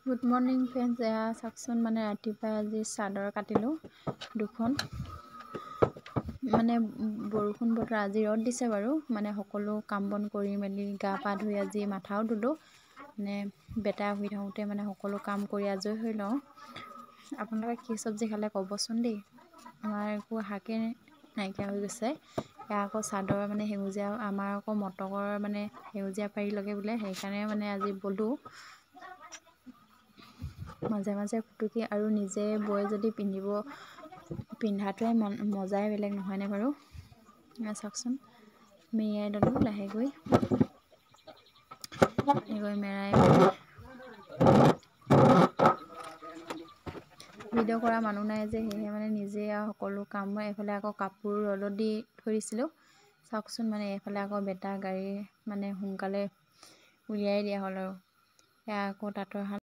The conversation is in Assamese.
গুড মৰ্ণিং ফ্ৰেণ্ডছ, এয়া চাওকচোন মানে ৰাতিপুৱা আজি চাদৰ কাটিলোঁ দুখন। মানে বৰষুণ বতৰ, আজি ৰ'দ দিছে বাৰু। মানে সকলো কাম বন কৰি মেলি গা পা ধুই আজি মাথাও ধুলোঁ। মানে বেটা শুই থাকোঁতে মানে সকলো কাম কৰি আজৰি হৈ লওঁ। আপোনালোকে কি চব্জি খালে ক'বচোন দেই। আমাৰ একো শাকে নাইকিয়া হৈ গৈছে। এয়া আকৌ চাদৰ মানে সেউজীয়া, আমাৰ আকৌ মটকৰ মানে সেউজীয়া পাৰি লগে বোলে, সেইকাৰণে মানে আজি বলোঁ। মাজে মাজে ফুটুকি আৰু নিজে বৈ যদি পিন্ধাটোৱে মজাই বেলেগ, নহয়নে বাৰু। চাওকচোন মেৰিয়াই ল'লোঁ লাহেকৈ, এনেকৈ মেৰাই ভিডিঅ' কৰা মানুহ নাই যে, সেয়েহে মানে নিজে আৰু সকলো কাম। মই এইফালে আকৌ কাপোৰ ৰ'দত দি থৈ দিছিলোঁ। চাওকচোন মানে এইফালে আকৌ বেটা গাড়ী মানে সোনকালে উলিয়াই দিয়া হ'ল আৰু। এয়া আকৌ তাঁতৰ শাল